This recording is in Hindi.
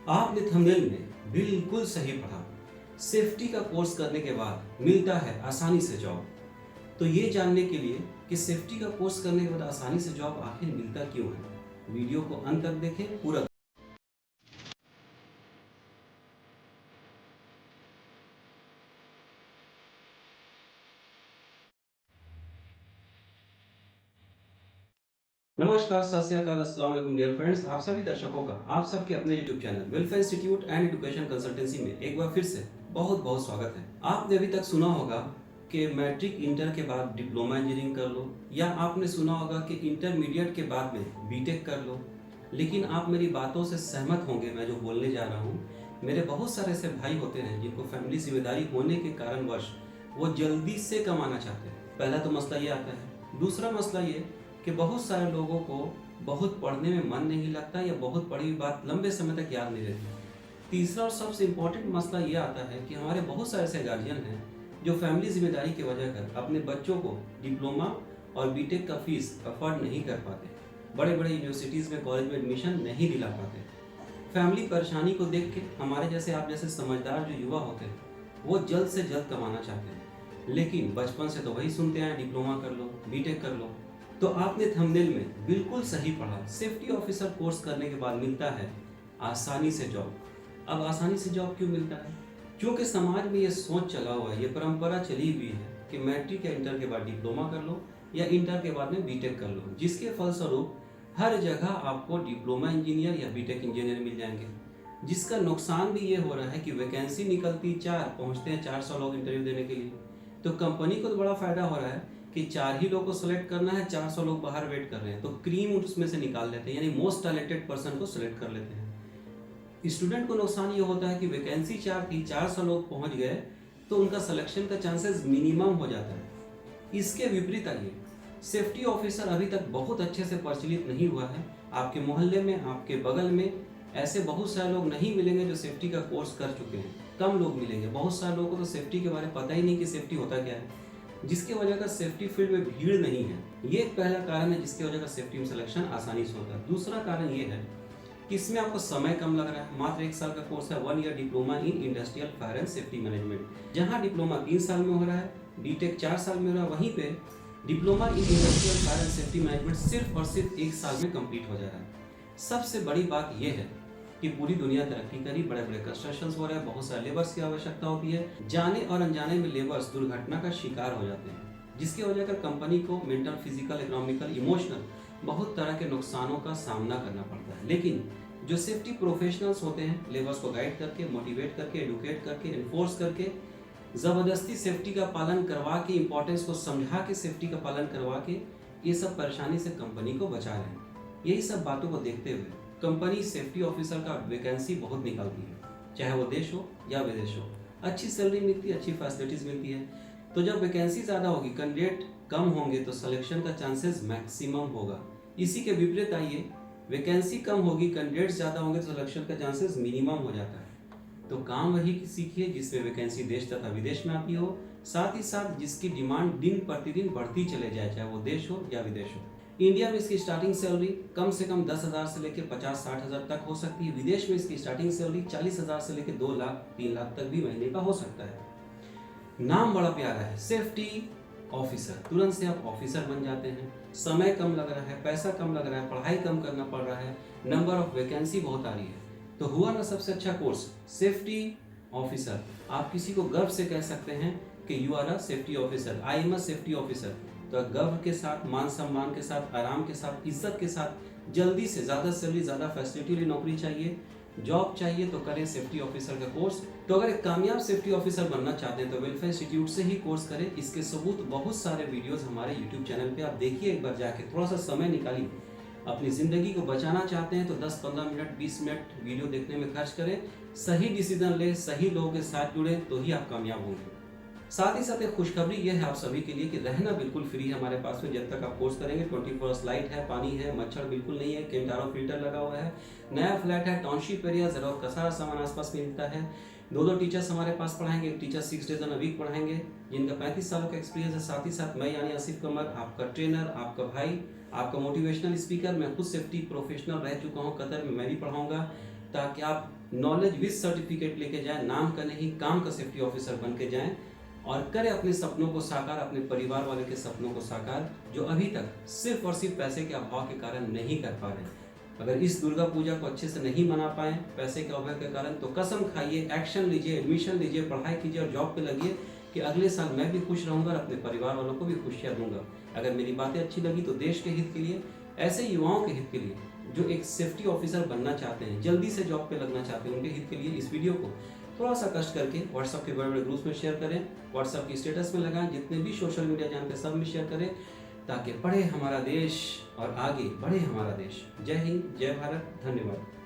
आपने थंबनेल में बिल्कुल सही पढ़ा। सेफ्टी का कोर्स करने के बाद मिलता है आसानी से जॉब। तो ये जानने के लिए कि सेफ्टी का कोर्स करने के बाद आसानी से जॉब आखिर मिलता क्यों है, वीडियो को अंत तक देखें पूरा। नमस्कार, सत श्री अकाल, अस्सलाम वालेकुम डियर फ्रेंड्स। आप सभी दर्शकों का आप सबके अपने YouTube channel welfare institute and education consultancy में एक बार फिर से बहुत बहुत स्वागत है। आपने अभी तक सुना होगा कि मैट्रिक इंटर के बाद डिप्लोमा इंजीनियरिंग कर लो, या आपने सुना होगा कि इंटरमीडिएट के बाद में बीटेक कर लो। लेकिन आप मेरी बातों से सहमत होंगे मैं जो बोलने जा रहा हूँ। मेरे बहुत सारे ऐसे भाई होते हैं जिनको फैमिली जिम्मेदारी होने के कारणवश वो जल्दी से कमाना चाहते हैं। पहला तो मसला ये आता है। दूसरा मसला ये कि बहुत सारे लोगों को बहुत पढ़ने में मन नहीं लगता, या बहुत पढ़ी हुई बात लंबे समय तक याद नहीं रहती। तीसरा और सबसे इम्पोर्टेंट मसला ये आता है कि हमारे बहुत सारे ऐसे गार्जियन हैं जो फैमिली जिम्मेदारी की वजह कर अपने बच्चों को डिप्लोमा और बीटेक का फीस अफोर्ड नहीं कर पाते, बड़े बड़े यूनिवर्सिटीज़ में कॉलेज में एडमिशन नहीं दिला पाते। फैमिली परेशानी को देख के हमारे जैसे आप जैसे समझदार जो युवा होते हैं वो जल्द से जल्द कमाना चाहते हैं, लेकिन बचपन से तो वही सुनते हैं डिप्लोमा कर लो, बीटेक कर लो। तो आपने थंबनेल में बिल्कुल सही पढ़ा। सेफ्टी ऑफिसर कोर्स करने के बाद मिलता है आसानी से जॉब। अब आसानी से जॉब क्यों मिलता है? क्योंकि समाज में ये सोच चला हुआ है, ये परंपरा चली हुई है कि मैट्रिक या इंटर के बाद डिप्लोमा कर लो या इंटर के बाद में बीटेक कर लो, जिसके फलस्वरूप हर जगह आपको डिप्लोमा इंजीनियर या बीटेक इंजीनियर मिल जाएंगे। जिसका नुकसान भी ये हो रहा है कि वैकेंसी निकलती 4, पहुंचते हैं 400 लोग इंटरव्यू देने के लिए। तो कंपनी को तो बड़ा फायदा हो रहा है कि 4 ही लोग को सेलेक्ट करना है, 400 लोग बाहर वेट कर रहे हैं, तो क्रीम उसमें से निकाल लेते हैं, यानी मोस्ट टैलेंटेड पर्सन को सेलेक्ट कर लेते हैं। स्टूडेंट को नुकसान ये होता है कि वैकेंसी 4 थी, 400 लोग पहुंच गए, तो उनका सिलेक्शन का चांसेस मिनिमम हो जाता है। इसके विपरीत आइए, सेफ्टी ऑफिसर अभी तक बहुत अच्छे से प्रचलित नहीं हुआ है। आपके मोहल्ले में, आपके बगल में ऐसे बहुत सारे लोग नहीं मिलेंगे जो सेफ्टी का कोर्स कर चुके हैं, कम लोग मिलेंगे। बहुत सारे लोगों को तो सेफ्टी के बारे में पता ही नहीं कि सेफ्टी होता क्या है, जिसकी वजह का सेफ्टी फील्ड में भीड़ नहीं है। ये एक पहला कारण है जिसकी वजह का सेफ्टी में सिलेक्शन आसानी से होता है। दूसरा कारण ये है कि इसमें आपको समय कम लग रहा है। मात्र 1 साल का कोर्स है, 1 year diploma in industrial fire and safety management. जहाँ डिप्लोमा 3 साल में हो रहा है, बीटेक 4 साल में हो रहा है, वहीं पे diploma in industrial fire and safety management सिर्फ और सिर्फ 1 साल में कंप्लीट हो जा रहा है। सबसे बड़ी बात यह है कि पूरी दुनिया तरक्की करी, बड़े बड़े कंस्ट्रक्शन हो रहे हैं, बहुत सारे लेबर्स की आवश्यकता होती है। जाने और अनजाने में लेबर्स दुर्घटना का शिकार हो जाते हैं, जिसकी वजह कर कंपनी को मेंटल, फिजिकल, इकोनॉमिकल, इमोशनल बहुत तरह के नुकसानों का सामना करना पड़ता है। लेकिन जो सेफ्टी प्रोफेशनल्स होते हैं, लेबर्स को गाइड करके, मोटिवेट करके, एडुकेट करके, इन्फोर्स करके, ज़बरदस्ती सेफ्टी का पालन करवा के, इंपॉर्टेंस को समझा के सेफ्टी का पालन करवा के ये सब परेशानी से कंपनी को बचा रहे हैं। यही सब बातों को देखते हुए कंपनी सेफ्टी ऑफिसर का वैकेंसी बहुत निकालती है, चाहे वो देश हो या विदेश हो। अच्छी सैलरी मिलती है, अच्छी फैसिलिटीज़ मिलती है। तो जब वैकेंसी ज़्यादा होगी, कैंडिडेट कम होंगे, तो सिलेक्शन का चांसेस मैक्सिमम होगा। इसी के विपरीत आइए, वैकेंसी कम होगी, कैंडिडेट ज़्यादा होंगे, तो सिलेक्शन का चांसेस मिनिमम हो जाता है। तो काम वही सीखिए जिसमें वैकेंसी देश तथा विदेश में आती हो, साथ ही साथ जिसकी डिमांड दिन प्रतिदिन बढ़ती चले जाए, चाहे वो देश हो या विदेश हो। इंडिया में इसकी स्टार्टिंग सैलरी कम से कम 10,000 से लेकर 50-60 हज़ार तक हो सकती है। विदेश में इसकी स्टार्टिंग सैलरी 40,000 से लेकर 2 लाख 3 लाख तक भी महीने का हो सकता है। नाम बड़ा प्यारा है, सेफ्टी ऑफिसर। तुरंत से आप ऑफिसर बन जाते हैं। समय कम लग रहा है, पैसा कम लग रहा है, पढ़ाई कम करना पड़ रहा है, नंबर ऑफ वैकेंसी बहुत आ रही है। तो हुआ ना सबसे अच्छा कोर्स, सेफ्टी ऑफिसर। आप किसी को गर्व से कह सकते हैं कि you are a safety officer, I am a safety officer. तो गर्व के साथ, मान सम्मान के साथ, आराम के साथ, इज्जत के साथ, जल्दी से ज़्यादा सैलरी, ज़्यादा फैसिलिटी वाली नौकरी चाहिए, जॉब चाहिए, तो करें सेफ्टी ऑफिसर का कोर्स। तो अगर एक कामयाब सेफ्टी ऑफिसर बनना चाहते हैं तो वेलफेयर इंस्टीट्यूट से ही कोर्स करें। इसके सबूत बहुत सारे वीडियोस हमारे यूट्यूब चैनल पे आप देखिए, एक बार जाके थोड़ा सा समय निकालिए। अपनी ज़िंदगी को बचाना चाहते हैं तो 10-15 मिनट, 20 मिनट वीडियो देखने में खर्च करें। सही डिसीजन ले, सही लोगों के साथ जुड़े, तो ही आप कामयाब होंगे। साथ ही साथ एक खुशखबरी यह है आप सभी के लिए कि रहना बिल्कुल फ्री है हमारे पास में। जब तक आप कोर्स करेंगे 24 आवर्स लाइट है, पानी है, मच्छर बिल्कुल नहीं है, केंटारो फिल्टर लगा हुआ है, नया फ्लैट है, टाउनशिप एरिया, जरा का सारा सामान आसपास मिलता है। 2 टीचर्स हमारे पास पढ़ाएंगे, एक टीचर 6 डेज अ वीक पढ़ाएंगे, जिनका 35 सालों का एक्सपीरियंस है। साथ ही साथ मैं यानी आसिफ कमर, आपका ट्रेनर, आपका भाई, आपका मोटिवेशनल स्पीकर। मैं खुद सेफ्टी प्रोफेशनल रह चुका हूँ, कतर में मैं भी पढ़ाऊँगा, ताकि आप नॉलेज विद सर्टिफिकेट लेके जाएं, नाम का नहीं काम का सेफ्टी ऑफिसर बन के जाएं और करें अपने सपनों को साकार, अपने परिवार वाले के सपनों को साकार, जो अभी तक सिर्फ और सिर्फ पैसे के अभाव के कारण नहीं कर पा रहे। अगर इस दुर्गा पूजा को अच्छे से नहीं मना पाए पैसे के अभाव के कारण, तो कसम खाइए, एक्शन लीजिए, एडमिशन लीजिए, पढ़ाई कीजिए और जॉब पे लगिए कि अगले साल मैं भी खुश रहूंगा और अपने परिवार वालों को भी खुशियाँ दूंगा। अगर मेरी बातें अच्छी लगी तो देश के हित के लिए, ऐसे युवाओं के हित के लिए जो एक सेफ्टी ऑफिसर बनना चाहते हैं, जल्दी से जॉब पे लगना चाहते हैं, उनके हित के लिए इस वीडियो को थोड़ा सा कष्ट करके व्हाट्सएप के बड़े बड़े ग्रुप्स में शेयर करें, व्हाट्सएप की स्टेटस में लगाएं, जितने भी सोशल मीडिया जानते हैं सब में शेयर करें, ताकि बढ़े हमारा देश और आगे बढ़े हमारा देश। जय हिंद, जय भारत, धन्यवाद।